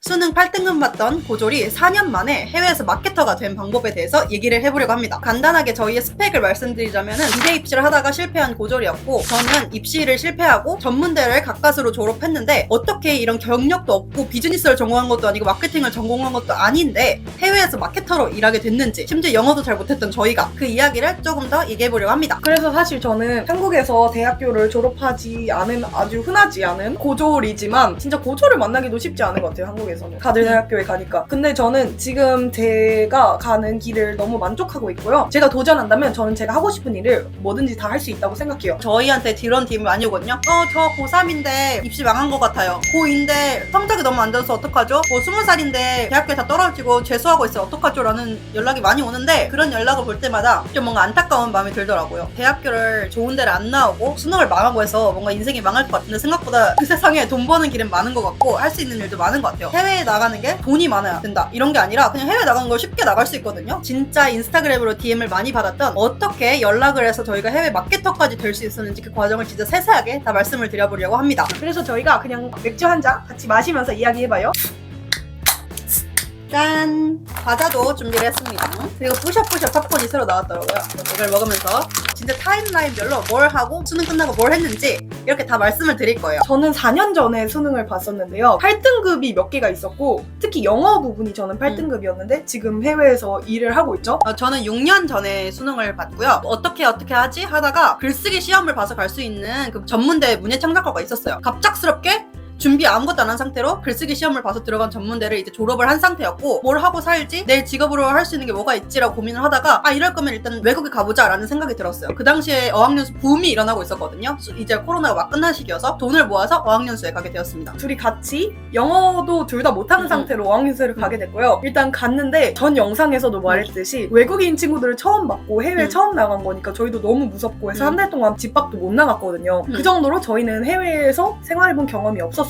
수능 8등급 받던 고졸이 4년 만에 해외에서 마케터가 된 방법에 대해서 얘기를 해보려고 합니다. 간단하게 저희의 스펙을 말씀드리자면은 기대 입시를 하다가 실패한 고졸이었고, 저는 입시를 실패하고 전문대를 가까스로 졸업했는데 어떻게 이런 경력도 없고 비즈니스를 전공한 것도 아니고 마케팅을 전공한 것도 아닌데 해외에서 마케터로 일하게 됐는지, 심지어 영어도 잘 못했던 저희가 그 이야기를 조금 더 얘기해보려고 합니다. 그래서 사실 저는 한국에서 대학교를 졸업하지 않은 아주 흔하지 않은 고졸이지만 진짜 고졸을 만나기도 쉽지 않은 것 같아요, 한국에서는. 다들 대학교에 가니까. 근데 저는 지금 제가 가는 길을 너무 만족하고 있고요. 제가 도전한다면 저는 제가 하고 싶은 일을 뭐든지 다 할 수 있다고 생각해요. 저희한테 이런 DM이 많이 오거든요. 저 고3인데 입시 망한 것 같아요. 고2인데 성적이 너무 안 좋아서 어떡하죠? 20살인데 대학교에 다 떨어지고 재수하고 있어요. 어떡하죠? 라는 연락이 많이 오는데, 그런 연락을 볼 때마다 좀 뭔가 안타까운 마음이 들더라고요. 대학교를 좋은 데를 안 나오고 수능을 망하고 해서 뭔가 인생이 망할 것 같은데, 생각보다 그 세상에 돈 버는 길은 많은 것 같고 할 수 있는 일도 많은 것 같아요. 해외에 나가는 게 돈이 많아야 된다 이런 게 아니라 그냥 해외 나가는 걸 쉽게 나갈 수 있거든요. 진짜 인스타그램으로 DM을 많이 받았던, 어떻게 연락을 해서 저희가 해외 마케터까지 될 수 있었는지 그 과정을 진짜 세세하게 다 말씀을 드려보려고 합니다. 그래서 저희가 그냥 맥주 한 잔 같이 마시면서 이야기해봐요. 짠! 과자도 준비를 했습니다. 그리고 뿌셔뿌셔 팝콘이 새로 나왔더라고요. 이걸 먹으면서 진짜 타임라인별로 뭘 하고 수능 끝나고 뭘 했는지 이렇게 다 말씀을 드릴 거예요. 저는 4년 전에 수능을 봤었는데요. 8등급이 몇 개가 있었고, 특히 영어 부분이 저는 8등급이었는데 지금 해외에서 일을 하고 있죠. 저는 6년 전에 수능을 봤고요. 어떻게 하지? 하다가 글쓰기 시험을 봐서 갈 수 있는 그 전문대 문예창작과가 있었어요. 갑작스럽게 준비 아무것도 안 한 상태로 글쓰기 시험을 봐서 들어간 전문대를 이제 졸업을 한 상태였고, 뭘 하고 살지? 내일 직업으로 할 수 있는 게 뭐가 있지라고 고민을 하다가 이럴 거면 일단 외국에 가보자 라는 생각이 들었어요. 그 당시에 어학연수 붐이 일어나고 있었거든요. 이제 코로나가 막 끝난 시기여서 돈을 모아서 어학연수에 가게 되었습니다. 둘이 같이 영어도 둘 다 못하는 상태로 어학연수를 가게 됐고요. 일단 갔는데 전 영상에서도 말했듯이 외국인 친구들을 처음 봤고 해외에 처음 나간 거니까 저희도 너무 무섭고 해서 한 달 동안 집 밖도 못 나갔거든요. 그 정도로 저희는 해외에서 생활해본 경험이 없었어요.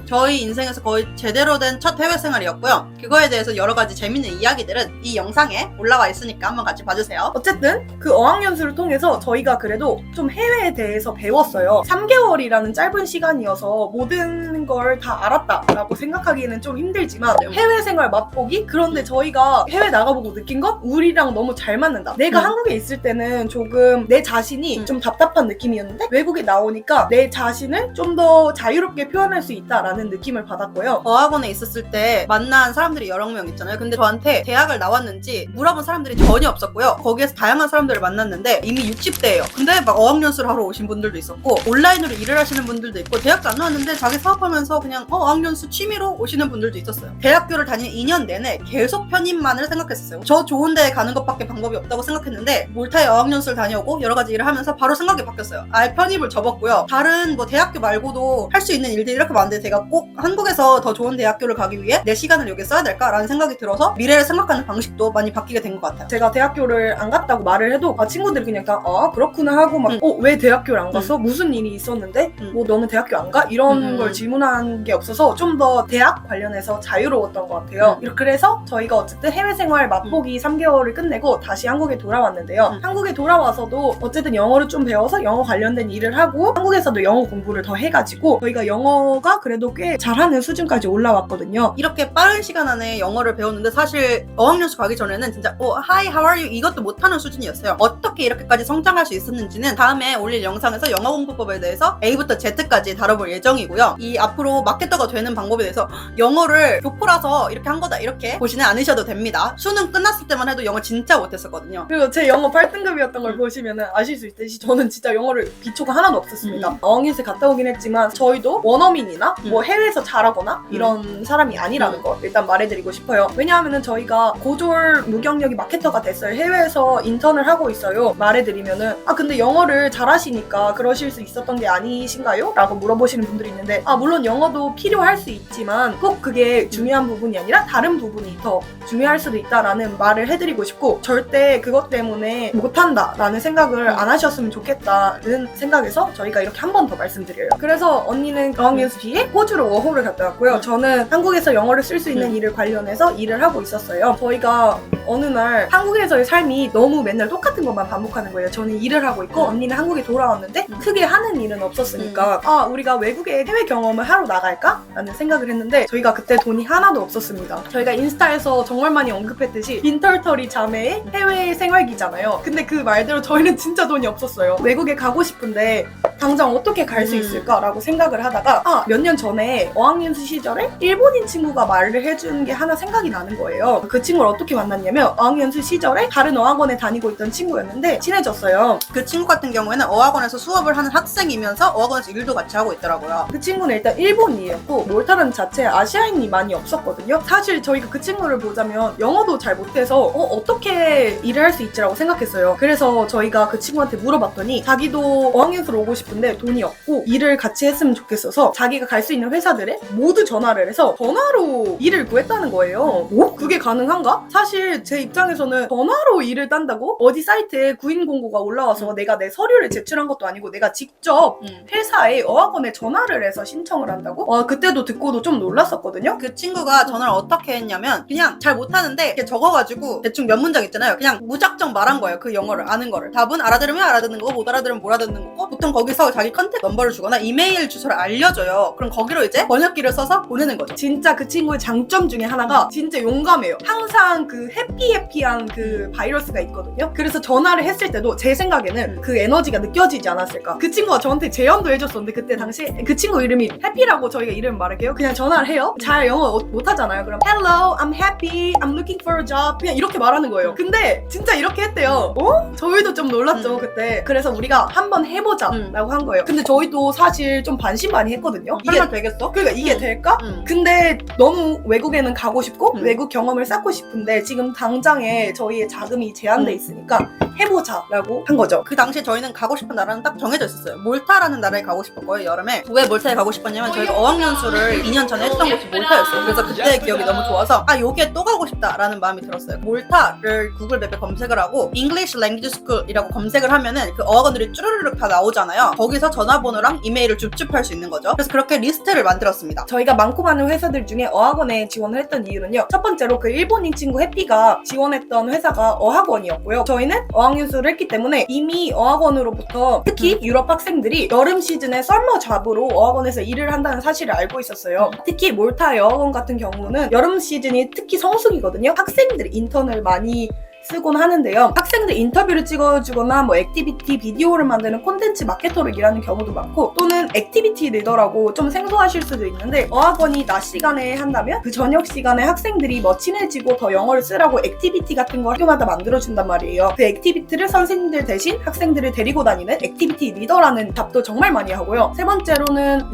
저희 인생에서 거의 제대로 된 첫 해외 생활이었고요. 그거에 대해서 여러 가지 재밌는 이야기들은 이 영상에 올라와 있으니까 한번 같이 봐주세요. 어쨌든 그 어학연수를 통해서 저희가 그래도 좀 해외에 대해서 배웠어요. 3개월이라는 짧은 시간이어서 모든 걸 다 알았다라고 생각하기에는 좀 힘들지만 해외 생활 맛보기? 그런데 저희가 해외 나가보고 느낀 건 우리랑 너무 잘 맞는다. 내가 한국에 있을 때는 조금 내 자신이 좀 답답한 느낌이었는데 외국에 나오니까 내 자신을 좀 더 자유롭게 표현할 수 있다라는 느낌을 받았고요. 어학원에 있었을 때 만난 사람들이 여러 명 있잖아요. 근데 저한테 대학을 나왔는지 물어본 사람들이 전혀 없었고요. 거기에서 다양한 사람들을 만났는데 이미 60대예요. 근데 막 어학연수를 하러 오신 분들도 있었고, 온라인으로 일을 하시는 분들도 있고, 대학도 안 나왔는데 자기 사업하면서 그냥 어학연수 취미로 오시는 분들도 있었어요. 대학교를 다니는 2년 내내 계속 편입만을 생각했었어요. 저 좋은 데 가는 것밖에 방법이 없다고 생각했는데 몰타에 어학연수를 다녀오고 여러 가지 일을 하면서 바로 생각이 바뀌었어요. 아예 편입을 접었고요. 다른 뭐 대학교 말고도 할 수 있는 일들이 이렇게 많은데 제가 꼭 한국에서 더 좋은 대학교를 가기 위해 내 시간을 여기에 써야 될까라는 생각이 들어서 미래를 생각하는 방식도 많이 바뀌게 된 것 같아요. 제가 대학교를 안 갔다고 말을 해도 친구들이 그냥 다 그렇구나 하고 막 왜 대학교를 안 갔어? 무슨 일이 있었는데? 뭐 너는 대학교 안 가? 이런 걸 질문한 게 없어서 좀 더 대학 관련해서 자유로웠던 것 같아요. 그래서 저희가 어쨌든 해외 생활 맛보기 3개월을 끝내고 다시 한국에 돌아왔는데요. 한국에 돌아와서도 어쨌든 영어를 좀 배워서 영어 관련된 일을 하고 한국에서도 영어 공부를 더 해가지고 저희가 영어가 그래도 꽤 잘하는 수준까지 올라왔거든요. 이렇게 빠른 시간 안에 영어를 배웠는데 사실 어학연수 가기 전에는 진짜 Hi, how are you? 이것도 못하는 수준이었어요. 어떻게 이렇게까지 성장할 수 있었는지는 다음에 올릴 영상에서 영어 공부법에 대해서 A부터 Z까지 다뤄볼 예정이고요. 이 앞으로 마케터가 되는 방법에 대해서 영어를 교포라서 이렇게 한 거다 이렇게 보시는 않으셔도 됩니다. 수능 끝났을 때만 해도 영어 진짜 못했었거든요. 그리고 제 영어 8등급이었던 걸 보시면 아실 수 있듯이 저는 진짜 영어를 기초가 하나도 없었습니다. 어학연수 갔다 오긴 했지만 저희도 원어민이나 뭐 해외에서 자라거나 이런 사람이 아니라는 거 일단 말해드리고 싶어요. 왜냐하면 저희가 고졸 무경력이 마케터가 됐어요. 해외에서 인턴을 하고 있어요. 말해드리면은 근데 영어를 잘하시니까 그러실 수 있었던 게 아니신가요? 라고 물어보시는 분들이 있는데 물론 영어도 필요할 수 있지만 꼭 그게 중요한 부분이 아니라 다른 부분이 더 중요할 수도 있다라는 말을 해드리고 싶고, 절대 그것 때문에 못한다라는 생각을 안 하셨으면 좋겠다는 생각에서 저희가 이렇게 한 번 더 말씀드려요. 그래서 언니는 어학연수 뒤에 호주로 워홀을 갔다 왔고요. 저는 한국에서 영어를 쓸 수 있는 일을 관련해서 일을 하고 있었어요. 저희가 어느 날 한국에서의 삶이 너무 맨날 똑같은 것만 반복하는 거예요. 저는 일을 하고 있고 언니는 한국에 돌아왔는데 크게 하는 일은 없었으니까 아, 우리가 외국에 해외 경험을 하러 나갈까? 라는 생각을 했는데 저희가 그때 돈이 하나도 없었습니다. 저희가 인스타에서 정말 많이 언급했듯이 빈털터리 자매의 해외 생활기잖아요. 근데 그 말대로 저희는 진짜 돈이 없었어요. 외국에 가고 싶은데 당장 어떻게 갈 수 있을까라고 생각을 하다가 몇 년 전에 어학연수 시절에 일본인 친구가 말을 해준 게 하나 생각이 나는 거예요. 그 친구를 어떻게 만났냐면 어학연수 시절에 다른 어학원에 다니고 있던 친구였는데 친해졌어요. 그 친구 같은 경우에는 어학원에서 수업을 하는 학생이면서 어학원에서 일도 같이 하고 있더라고요. 그 친구는 일단 일본이었고 몰타라는 자체에 아시아인이 많이 없었거든요. 사실 저희가 그 친구를 보자면 영어도 잘 못해서 어떻게 일을 할 수 있지라고 생각했어요. 그래서 저희가 그 친구한테 물어봤더니 자기도 어학연수로 오고 싶은데 돈이 없고 일을 같이 했으면 좋겠어서 자기가 갈 수 있는 회사들에 모두 전화를 해서 전화로 일을 구했다는 거예요. 그게 가능한가? 사실 제 입장에서는 전화로 일을 딴다고? 어디 사이트에 구인 공고가 올라와서 내가 내 서류를 제출한 것도 아니고 내가 직접 회사에 어학원에 전화를 해서 신청을 한다고? 그때도 듣고도 좀 놀랐었거든요. 그 친구가 전화를 어떻게 했냐면 그냥 잘 못하는데 이렇게 적어가지고 대충 몇 문장 있잖아요. 그냥 무작정 말한 거예요. 그 영어를 아는 거를. 답은 알아들으면 알아듣는 거고 못 알아들으면 못 알아듣는 거고 보통 거기서 자기 컨택 넘버를 주거나 이메일 주소를 알려줘요. 그럼 거기로 이제 번역기를 써서 보내는 거죠. 진짜 그 친구의 장점 중에 하나가 진짜 용감해요. 항상 그 해피한 그 바이러스가 있거든요. 그래서 전화를 했을 때도 제 생각에는 그 에너지가 느껴지지 않았을까. 그 친구가 저한테 제안도 해줬었는데 그때 당시 그 친구 이름이 해피라고 저희가 이름 말할게요. 그냥 전화를 해요. 잘 영어 못하잖아요. 그럼 Hello, I'm happy, I'm looking for a job 그냥 이렇게 말하는 거예요. 근데 진짜 이렇게 했대요. 저희도 좀 놀랐죠 그때. 그래서 우리가 한번 해보자 라고 한 거예요. 근데 저희도 사실 좀 반신반의했거든요. 이게 되겠어? 그러니까 이게 될까? 근데 너무 외국에는 가고 싶고 외국 경험을 쌓고 싶은데 지금 당장에 저희의 자금이 제한돼 있으니까 해보자 라고 한 거죠. 그 당시에 저희는 가고 싶은 나라는 딱 정해져 있었어요. 몰타라는 나라에 가고 싶었고요. 여름에. 왜 몰타에 가고 싶었냐면 저희가 어학연수를 2년 전에 했던 곳이 몰타였어요. 그래서 그때의 기억이 너무 좋아서 여기에 또 가고 싶다라는 마음이 들었어요. 몰타를 구글 맵에 검색을 하고 English Language School이라고 검색을 하면은 그 어학원들이 쭈르르륵 다 나오잖아요. 거기서 전화번호랑 이메일을 줍줍할 수 있는 거죠. 그래서 그렇게 리스트를 만들었습니다. 저희가 많고 많은 회사들 중에 어학원에 지원을 했던 이유는요. 첫 번째로 그 일본인 친구 해피가 지원했던 회사가 어학원이었고요. 저희는 어학연수를 했기 때문에 이미 어학원으로부터 특히 유럽 학생들이 여름 시즌에 썸머 잡으로 어학원에서 일을 한다는 사실을 알고 있었어요. 특히 몰타 어학원 같은 경우는 여름 시즌이 특히 성수기거든요. 학생들이 인턴을 많이 쓰곤 하는데요. 학생들 인터뷰를 찍어주거나 뭐 액티비티 비디오를 만드는 콘텐츠 마케터로 일하는 경우도 많고 또는 액티비티 리더라고 좀 생소하실 수도 있는데 어학원이 낮 시간에 한다면 그 저녁 시간에 학생들이 뭐 친해지고 더 영어를 쓰라고 액티비티 같은 걸 학교마다 만들어준단 말이에요. 그 액티비티를 선생님들 대신 학생들을 데리고 다니는 액티비티 리더라는 답도 정말 많이 하고요. 세 번째로는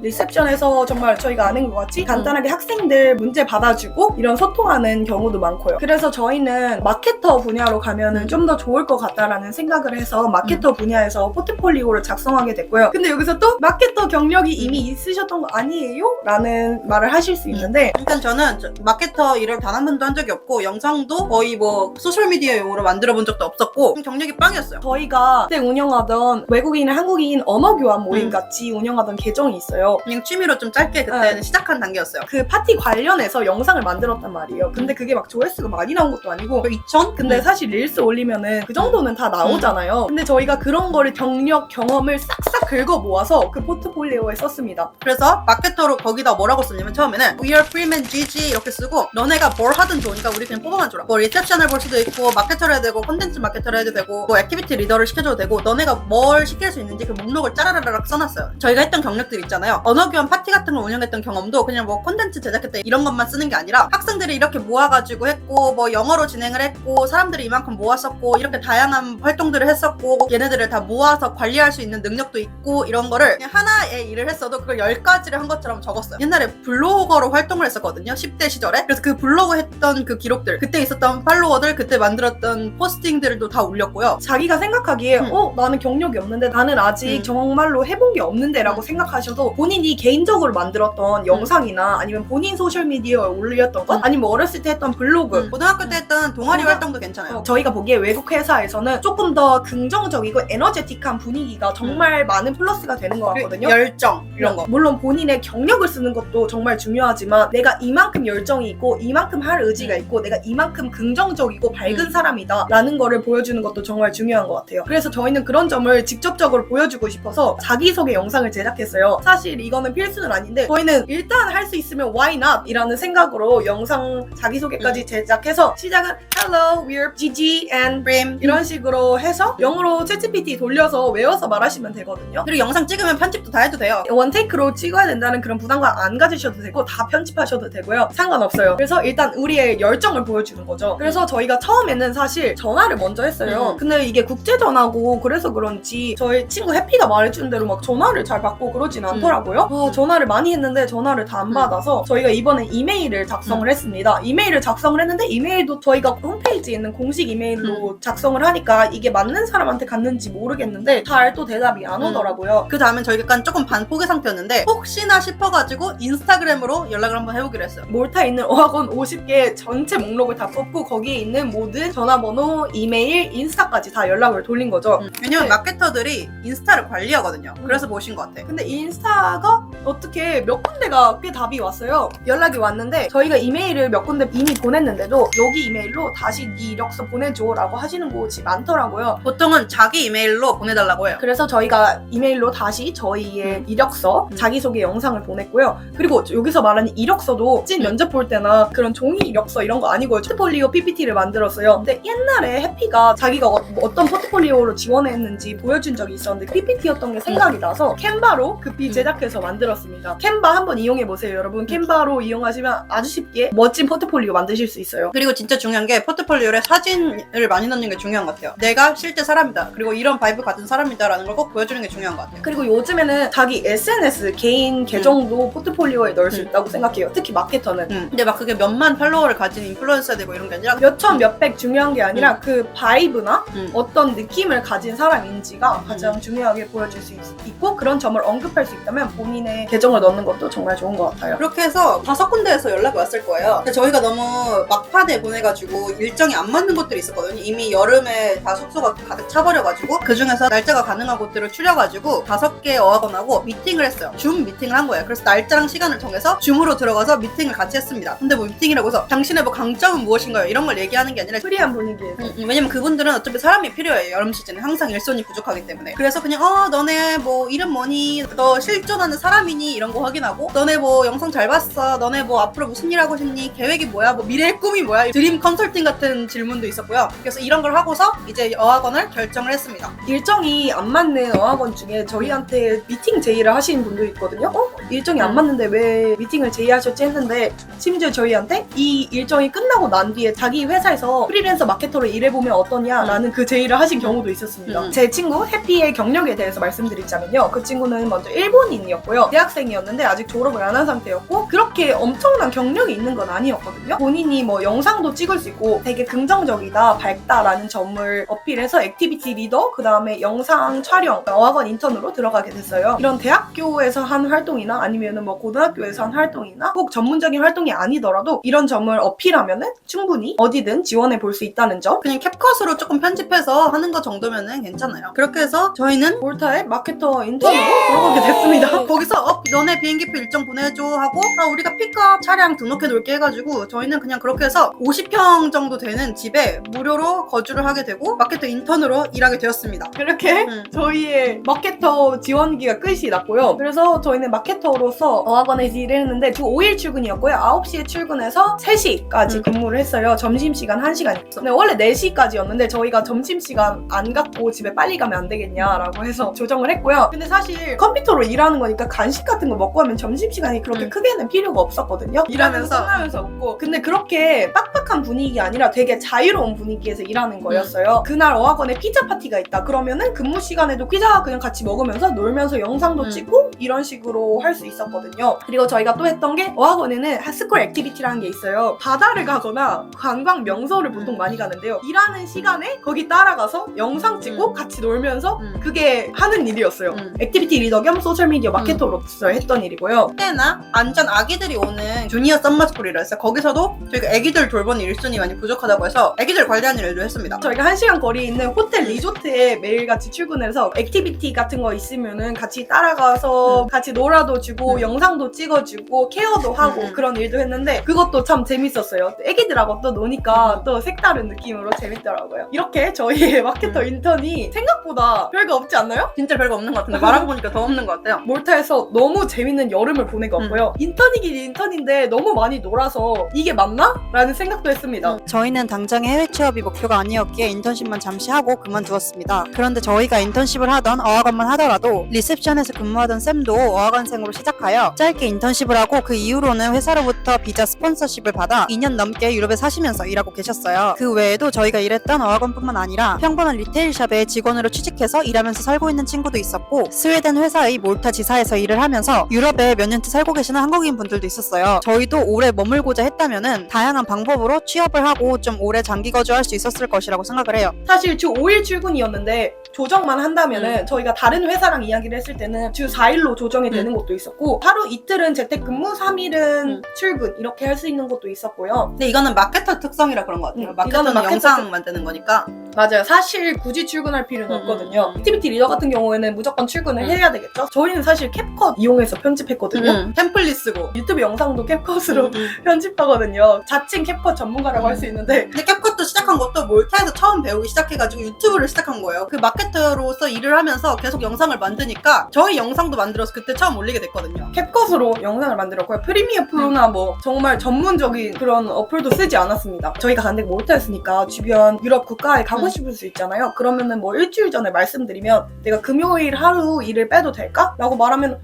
리셉션에서 정말 저희가 아는 것 같이 간단하게 학생들 문제 받아주고 이런 소통하는 경우도 많고요. 그래서 저희는 마케터 분야로 가면은 좀 더 좋을 것 같다라는 생각을 해서 마케터 분야에서 포트폴리오를 작성하게 됐고요. 근데 여기서 또 마케터 경력이 이미 있으셨던 거 아니에요? 라는 말을 하실 수 있는데 일단 저는 마케터 일을 단 한 번도 한 적이 없고 영상도 거의 뭐 소셜미디어용으로 만들어 본 적도 없었고 경력이 빵이었어요. 저희가 그때 운영하던 외국인 한국인 언어 교환 모임 같이 운영하던 계정이 있어요. 그냥 취미로 좀 짧게 그때는 시작한 단계였어요. 그 파티 관련해서 영상을 만들었단 말이에요. 근데 그게 막 조회수가 많이 나온 것도 아니고 2000? 근데 사실 릴스 올리면은 그 정도는 다 나오잖아요. 근데 저희가 그런 거를 경험을 싹싹 긁어 모아서 그 포트폴리오에 썼습니다. 그래서 마케터로 거기다 뭐라고 썼냐면 처음에는 We are freeman GG 이렇게 쓰고 너네가 뭘 하든 좋으니까 우리 그냥 뽑아만 줘라. 뭐 리셉션을 볼 수도 있고 마케터를 해야 되고 콘텐츠 마케터를 해도 되고 뭐 액티비티 리더를 시켜줘도 되고 너네가 뭘 시킬 수 있는지 그 목록을 짜라라락 써놨어요. 저희가 했던 경력들 있잖아요. 언어교환 파티 같은 걸 운영했던 경험도 그냥 뭐 콘텐츠 제작했다 이런 것만 쓰는 게 아니라 학생들이 이렇게 모아가지고 했고 뭐 영어로 진행을 했고 사람들이 이만큼 모았었고 이렇게 다양한 활동들을 했었고 얘네들을 다 모아서 관리할 수 있는 능력도 있고 이런 거를 그냥 하나의 일을 했어도 그걸 10가지를 한 것처럼 적었어요. 옛날에 블로거로 활동을 했었거든요. 10대 시절에. 그래서 그 블로그 했던 그 기록들 그때 있었던 팔로워들 그때 만들었던 포스팅들도 다 올렸고요. 자기가 생각하기에 나는 경력이 없는데 나는 아직 정말로 해본 게 없는데 라고 생각하셔도 본인이 개인적으로 만들었던 영상이나 아니면 본인 소셜미디어에 올렸던 것 아니면 어렸을 때 했던 블로그 고등학교 때 했던 동아리 활동도 괜찮아요. 저희가 보기에 외국 회사에서는 조금 더 긍정적이고 에너제틱한 분위기가 정말 많은 플러스가 되는 것 같거든요. 열정 이런 거. 물론 본인의 경력을 쓰는 것도 정말 중요하지만 내가 이만큼 열정이 있고 이만큼 할 의지가 있고 내가 이만큼 긍정적이고 밝은 사람이다 라는 거를 보여주는 것도 정말 중요한 것 같아요. 그래서 저희는 그런 점을 직접적으로 보여주고 싶어서 자기소개 영상을 제작했어요. 사실 이거는 필수는 아닌데 저희는 일단 할 수 있으면 why not? 이라는 생각으로 영상 자기소개까지 제작해서 시작은 Hello, we're Gigi and Brim 이런 식으로 해서 영어로 챗GPT 돌려서 외워서 말하시면 되거든요. 그리고 영상 찍으면 편집도 다 해도 돼요. 원테이크로 찍어야 된다는 그런 부담감 안 가지셔도 되고 다 편집하셔도 되고요. 상관없어요. 그래서 일단 우리의 열정을 보여주는 거죠. 그래서 저희가 처음에는 사실 전화를 먼저 했어요. 근데 이게 국제전화고 그래서 그런지 저희 친구 해피가 말해준 대로 막 전화를 잘 받고 그러진 않더라고요. 전화를 많이 했는데 전화를 다 안 받아서 저희가 이번에 이메일을 작성을 했습니다. 이메일을 작성을 했는데 이메일도 저희가 홈페이지에 있는 공식 이메일로 작성을 하니까 이게 맞는 사람한테 갔는지 모르겠는데 잘 또 대답이 안 오더라고요. 그 다음엔 저희가 약간 조금 반포기 상태였는데 혹시나 싶어가지고 인스타그램으로 연락을 한번 해보기로 했어요. 몰타에 있는 어학원 50개 전체 목록을 다 뽑고 거기에 있는 모든 전화번호, 이메일, 인스타까지 다 연락을 돌린 거죠. 왜냐면 네. 마케터들이 인스타를 관리하거든요. 그래서 모신 것 같아. 근데 인스타가 어떻게 몇 군데가 꽤 답이 왔어요. 연락이 왔는데 저희가 이메일을 몇 군데 이미 보냈는데도 여기 이메일로 다시 네 이력서 보내줘 라고 하시는 곳이 많더라고요. 보통은 자기 이메일로 보내달라고 해요. 그래서 저희가 이메일로 다시 저희의 이력서, 자기소개 영상을 보냈고요. 그리고 여기서 말하는 이력서도 찐 면접 볼 때나 그런 종이 이력서 이런 거 아니고요. 포트폴리오 PPT를 만들었어요. 근데 옛날에 해피가 자기가 어떤 포트폴리오로 지원했는지 보여준 적이 있었는데 PPT였던 게 생각이 나서 캔바로 급히 제작해서 만들었습니다. 캔바 한번 이용해보세요, 여러분. 캔바로 이용하시면 아주 쉽게 멋진 포트폴리오 만드실 수 있어요. 그리고 진짜 중요한 게 포트폴리오에 사진을 많이 넣는 게 중요한 것 같아요. 내가 실제 사람이다. 그리고 이런 바이브 같은 사람이다라는 걸 꼭 보여주는 게 중요한 것 같아요. 그리고 요즘에는 자기 SNS 개인 계정도 포트폴리오에 넣을 수 있다고 생각해요. 특히 마케터는. 근데 막 그게 몇만 팔로워를 가진 인플루언서가 되고 이런 게 아니라 몇천 몇백 중요한 게 아니라 그 바이브나 어떤 느낌을 가진 사람인지가 가장 중요하게 보여줄 수 있고 그런 점을 언급할 수 있다면 본인의 계정을 넣는 것도 정말 좋은 것 같아요. 그렇게 해서 5군데에서 연락이 왔을 거예요. 근데 저희가 너무 막판에 보내가지고 일정이 안 맞는 곳들이 있었거든요. 이미 여름에 다 숙소가 가득 차버려가지고 그 중에서 날짜가 가능한 곳들을 추려가지고 5개 어학원하고 미팅을 했어요. 줌 미팅을 한 거예요. 그래서 날짜랑 시간을 정해서 줌으로 들어가서 미팅을 같이 했습니다. 근데 뭐 미팅이라고 해서 당신의 뭐 강점은 무엇인가요? 이런 걸 얘기하는 게 아니라 프리한 분위기에서. 왜냐면 그분들은 어차피 사람이 필요해요. 여름 시즌에 항상 일손이 부족하기 때문에. 그래서 그냥 너네 뭐 이름 뭐니? 너 실존하는 사람이니? 이런 거 확인하고 너네 뭐 영상 잘 봤어? 너네 뭐 앞으로 무슨 일 하고 싶니? 계획이 뭐야? 뭐 미래의 꿈이 뭐야? 드림 컨설팅 같은 질문도 있었고요. 그래서 이런 걸 하고서 이제 어학원을 결정을 했습니다. 일정이 안 맞는 어학원 중에 저희한테 미팅 제의를 하시는 분도 있거든요. 일정이 안 맞는데 왜 미팅을 제의하셨지 했는데 심지어 저희한테 이 일정이 끝나고 난 뒤에 자기 회사에서 프리랜서 마케터로 일해보면 어떠냐라는 그 제의를 하신 경우도 있었습니다. 제 친구 해피의 경력에 대해서 말씀드리자면요. 그 친구는 먼저 일본인이었고요. 대학생이었는데 아직 졸업을 안 한 상태였고 그렇게 엄청난 경력이 있는 건 아니었거든요. 본인이 뭐 영상도 찍을 수 있고 되게 긍정적이다, 밝다라는 점을 어필해서 액티비티 리더, 그 다음에 영상 촬영, 어학원 인턴으로 들어가게 됐어요. 이런 대학교에서 한 활동이나 아니면은 뭐 고등학교에서 한 활동이나 꼭 전문적인 활동이 아니더라도 이런 점을 어필하면은 충분히 어디든 지원해 볼 수 있다는 점. 그냥 캡컷으로 조금 편집해서 하는 거 정도면은 괜찮아요. 그렇게 해서 저희는 몰타의 마케터 인턴으로 들어가게 됐습니다. 거기서 너네 비행기표 일정 보내줘 하고 우리가 픽업 차량 등록해 놓을게 해가지고 저희는 그냥 그렇게 해서 50평 정도 되는 집에 무료로 거주를 하게 되고 마케터 인턴으로 일하게 되었습니다. 그렇게 저희의 마케터 지원기가 끝이 났고요. 그래서 저희는 마케터로서 어학원에서 일을 했는데 주 5일 출근이었고요. 9시에 출근해서 3시까지 근무를 했어요. 점심시간 1시간. 근데 원래 4시까지였는데 저희가 점심시간 안 갖고 집에 빨리 가면 안 되겠냐라고 해서 조정을 했고요. 근데 사실 컴퓨터로 일하는 거니까 간식 같은 거 먹고 하면 점심시간이 그렇게 크게는 필요가 없었거든요. 일하면서 끝나면서 먹고. 근데 그렇게 빡빡한 분위기 아니라 되게 자유로운 분위기에서 일하는 거였어요. 그날 어학원에 피자 파티가 있다. 그러면은 근무 시간에도 피자 그냥 같이 먹으면서 놀면서 영상도 찍고 이런 식으로 할 수 있었거든요. 그리고 저희가 또 했던 게 어학원에는 스쿨 액티비티라는 게 있어요. 바다를 가거나 관광 명소를 보통 많이 가는데요. 일하는 시간에 거기 따라가서 영상 찍고 같이 놀면서 그게 하는 일이었어요. 액티비티 리더 겸 소셜미디어 마케터로서 했던 일이고요. 그때나 안전 아기들이 오는 주니어 썸머스쿨이라 해서 거기서도 저희가 아기들 돌보는 일손이 많이 부족하다 부족하다고 해서 애기들 관리하는 일도 했습니다. 저희가 1시간 거리에 있는 호텔 리조트에 매일같이 출근해서 액티비티 같은 거 있으면은 같이 따라가서 같이 놀아도 주고 영상도 찍어주고 케어도 하고 그런 일도 했는데 그것도 참 재밌었어요. 애기들하고 또 노니까 또 색다른 느낌으로 재밌더라고요. 이렇게 저희의 마케터 인턴이 생각보다 별거 없지 않나요? 진짜 별거 없는 것 같은데 말하고 보니까 더 없는 것 같아요. 몰타에서 너무 재밌는 여름을 보내고 왔고요. 인턴이긴 인턴인데 너무 많이 놀아서 이게 맞나? 라는 생각도 했습니다. 저희는 당장의 해외 취업이 목표가 아니었기에 인턴십만 잠시 하고 그만두었습니다. 그런데 저희가 인턴십을 하던 어학원만 하더라도 리셉션에서 근무하던 쌤도 어학원생으로 시작하여 짧게 인턴십을 하고 그 이후로는 회사로부터 비자 스폰서십을 받아 2년 넘게 유럽에 사시면서 일하고 계셨어요. 그 외에도 저희가 일했던 어학원뿐만 아니라 평범한 리테일샵에 직원으로 취직해서 일하면서 살고 있는 친구도 있었고 스웨덴 회사의 몰타 지사에서 일을 하면서 유럽에 몇 년째 살고 계시는 한국인 분들도 있었어요. 저희도 오래 머물고자 했다면은 다양한 방법으로 취업을 하고 좀 오래 장기 거주할 수 있었을 것이라고 생각을 해요. 사실 주 5일 출근이었는데 조정만 한다면은 저희가 다른 회사랑 이야기를 했을 때는 주 4일로 조정이 되는 것도 있었고 하루 이틀은 재택근무, 3일은 출근 이렇게 할 수 있는 것도 있었고요. 근데 이거는 마케터 특성이라 그런 것 같아요. 마케터는 이거는 마케터 영상 만드는 거니까. 맞아요. 사실 굳이 출근할 필요는 없거든요. 액티비티 리더 같은 경우에는 무조건 출근을 해야 되겠죠. 저희는 사실 캡컷 이용해서 편집했거든요. 템플릿 쓰고. 유튜브 영상도 캡컷으로 편집하거든요. 자칭 캡컷 전문가라고 할 수 있는데 근데 캡컷도 시작한 것도 몰타에서 처음 배우기 시작해가지고 유튜브를 시작한 거예요. 그 마케터로서 일을 하면서 계속 영상을 만드니까 저희 영상도 만들어서 그때 처음 올리게 됐거든요. 캡컷으로 영상을 만들었고요. 프리미어 프로나 뭐 정말 전문적인 그런 어플도 쓰지 않았습니다. 저희가 갔는데 몰타였으니까 주변 유럽 국가에 가고 싶을 수 있잖아요. 그러면은 뭐 일주일 전에 말씀드리면 내가 금요일 하루 일을 빼도 될까? 라고 말하면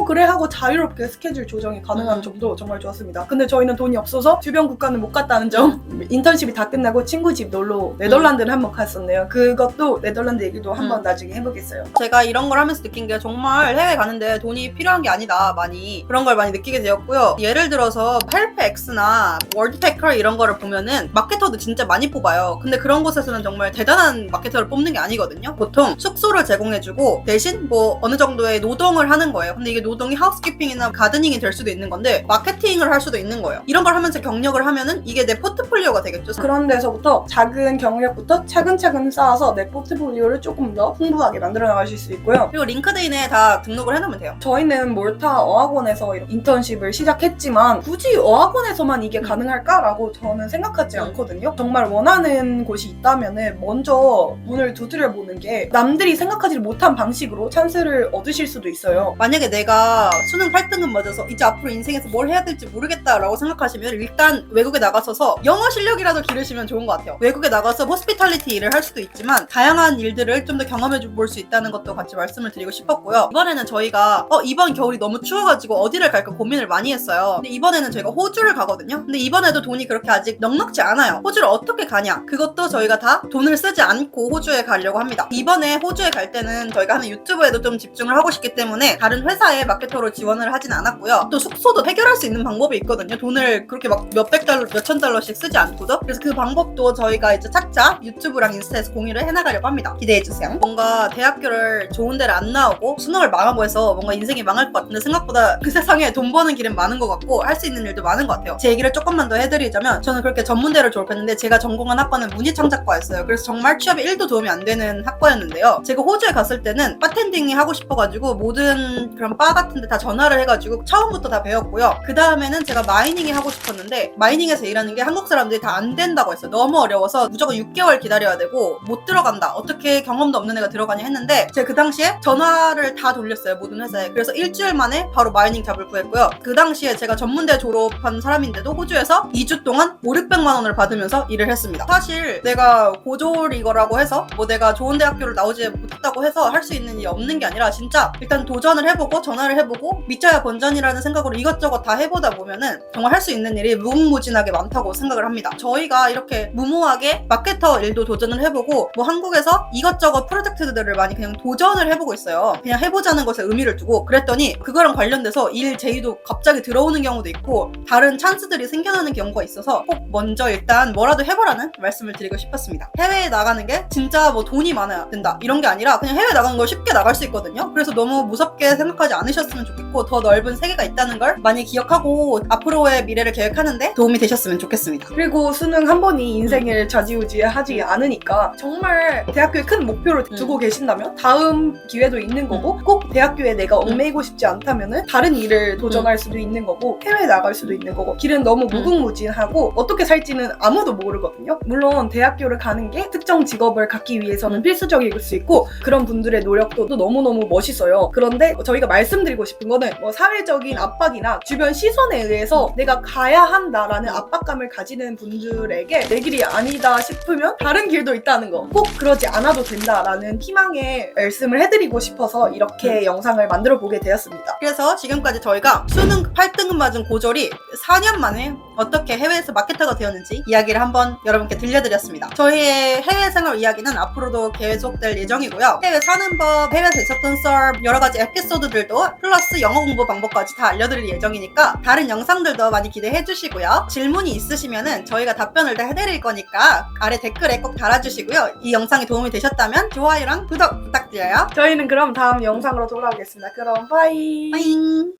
그래 하고 자유롭게 스케줄 조정이 가능한 점도 정말 좋았습니다. 근데 저희는 돈이 없어서 주변 국가는 못 갔다는 점. 인턴십이 다 끝나고 친구 집 놀러 네덜란드를 한번 갔었네요. 그것도 네덜란드 얘기도 한번 나중에 해보겠어요. 제가 이런 걸 하면서 느낀 게 정말 해외 가는데 돈이 필요한 게 아니다. 많이 그런 걸 많이 느끼게 되었고요. 예를 들어서 헬프엑스나 월드패커 이런 거를 보면은 마케터도 진짜 많이 뽑아요. 근데 그런 곳에서는 정말 대단한 마케터를 뽑는 게 아니거든요. 보통 숙소를 제공해주고 대신 뭐 어느 정도의 노동을 하는 거예요. 근데 이게 노동이 하우스키핑이나 가드닝이 될 수도 있는 건데 마케팅을 할 수도 있는 거예요. 이런 걸 하면서 경력을 하면은 이게 내 포트폴리오가 되겠죠. 그런 데서부터 작은 경력부터 차근차근 쌓아서 내 포트폴리오를 조금 더 풍부하게 만들어 나가실 수 있고요. 그리고 링크드인에 다 등록을 해놓으면 돼요. 저희는 몰타 어학원에서 인턴십을 시작했지만 굳이 어학원에서만 이게 가능할까라고 저는 생각하지 않거든요. 정말 원하는 곳이 있다면 먼저 문을 두드려 보는 게 남들이 생각하지 못한 방식으로 찬스를 얻으실 수도 있어요. 만약에 내가 수능 8등급 맞아서 이제 앞으로 인생에서 뭘 해야 될지 모르겠다라고 생각하시면 일단 외국에 나가서서 영어 실력이라도 기르시면 좋은 것 같아요. 외국에 나가서 호스피탈리티 일을 할 수도 있지만 다양한 일들을 좀 더 경험해 볼 수 있다는 것도 같이 말씀을 드리고 싶었고요. 이번에는 저희가 이번 겨울이 너무 추워가지고 어디를 갈까 고민을 많이 했어요. 근데 이번에는 저희가 호주를 가거든요. 근데 이번에도 돈이 그렇게 아직 넉넉지 않아요. 호주를 어떻게 가냐? 그것도 저희가 다 돈을 쓰지 않고 호주에 가려고 합니다. 이번에 호주에 갈 때는 저희가 하는 유튜브에도 좀 집중을 하고 싶기 때문에 다른 회사에 마케터로 지원을 하진 않았고요. 또 숙소도 해결할 수 있는 방법이 있거든요. 돈을 그렇게 막 몇백 달러, 몇천 달러씩 쓰지 않고도. 그래서 그 방법도 저희가 이제 착착 유튜브랑 인스타에서 공유를 해나가려고 합니다. 기대해주세요. 뭔가 대학교를 좋은 데를 안 나오고 수능을 망하고 해서 뭔가 인생이 망할 것 같은데 생각보다 그 세상에 돈 버는 길은 많은 것 같고 할 수 있는 일도 많은 것 같아요. 제 얘기를 조금만 더 해드리자면 저는 그렇게 전문대를 졸업했는데 제가 전공한 학과는 문희창작과였어요. 그래서 정말 취업에 1도 도움이 안 되는 학과였는데요. 제가 호주에 갔을 때는 바텐딩이 하고 싶어가지고 모든 그런 바 같은 데 다 전화를 해가지고 처음부터 다 배웠고요. 그 다음에는 제가 마이닝이 하고 싶었는데 마이닝에서 일하는 게 한국 사람들이 다 안 된다고 했어요. 너무 어려워서 무조건 6개월 기다려야 되고 못 들어간다. 어떻게 경험도 없는 애가 들어가냐 했는데 제가 그 당시에 전화를 다 돌렸어요. 모든 회사에. 그래서 일주일 만에 바로 마이닝 잡을 구했고요. 그 당시에 제가 전문대 졸업한 사람인데도 호주에서 2주 동안 5,600만 원을 받으면서 일을 했습니다. 사실 내가 고졸이거라고 해서 뭐 내가 좋은 대학교를 나오지 못했다고 해서 할 수 있는 일이 없는 게 아니라 진짜 일단 도전을 해보고 전화를 해보고 믿져야 본전이라는 생각으로 이것저것 다 해보다 보면은 정말 할 수 있는 일이 무궁무진하게 많다고 생각을 합니다. 저희가 이렇게 무모하게 마케터 일도 도전을 해보고 뭐 한국에서 이것저것 프로젝트들을 많이 그냥 도전을 해보고 있어요. 그냥 해보자는 것에 의미를 두고 그랬더니 그거랑 관련돼서 일 제의도 갑자기 들어오는 경우도 있고 다른 찬스들이 생겨나는 경우가 있어서 꼭 먼저 일단 뭐라도 해보라는 말씀을 드리고 싶었습니다. 해외에 나가는 게 진짜 뭐 돈이 많아야 된다 이런 게 아니라 그냥 해외 나가는 걸 쉽게 나갈 수 있거든요. 그래서 너무 무섭게 생각하지 않으셨으면 좋겠고 더 넓은 세계가 있다는 걸 많이 기억하고 앞으로의 미래를 계획하는데 도움이 되셨으면 좋겠습니다. 그리고 수능 한 번이 인생을 좌지우지하지 않으니까 정말 대학교에 큰 목표를 두고 계신다면 다음 기회도 있는 거고 꼭 대학교에 내가 얽매이고 싶지 않다면은 다른 일을 도전할 수도 있는 거고 해외에 나갈 수도 있는 거고 길은 너무 무궁무진하고 어떻게 살지는 아무도 모르거든요. 물론 대학교를 가는 게 특정 직업을 갖기 위해서는 필수적일 수 있고 그런 분들의 노력도 또 너무너무 멋있어요. 그런데 저희가 말씀드리고 싶은 거는 뭐 사회적인 압박이나 주변 시선에 의해서 내가 가야 한다라는 압박감을 가지는 분들에게 내 길이 아니다 싶으면 다른 길도 있다는 거 꼭 그러지 않아도 된다라는 희망의 말씀을 해드리고 싶어서 이렇게 영상을 만들어 보게 되었습니다. 그래서 지금까지 저희가 수능 8등급 맞은 고졸이 4년 만에 어떻게 해외에서 마케터가 되었는지 이야기를 한번 여러분께 들려드렸습니다. 저희의 해외 생활 이야기는 앞으로도 계속될 예정이고요. 해외 사는 법, 해외에서 있었던 썰, 여러 가지 에피소드들도 플러스 영어 공부 방법까지 다 알려드릴 예정이니까 다른 영상들도 많이 기대해 주시고요. 질문이 있으시면은 저희가 답변을 다 해드릴 거니까 아래 댓글에 꼭 달아주시고요. 이 영상이 도움이 되셨다면 좋아요랑 구독 부탁드려요. 저희는 그럼 다음 영상으로 돌아오겠습니다. 그럼 바이. 빠잉.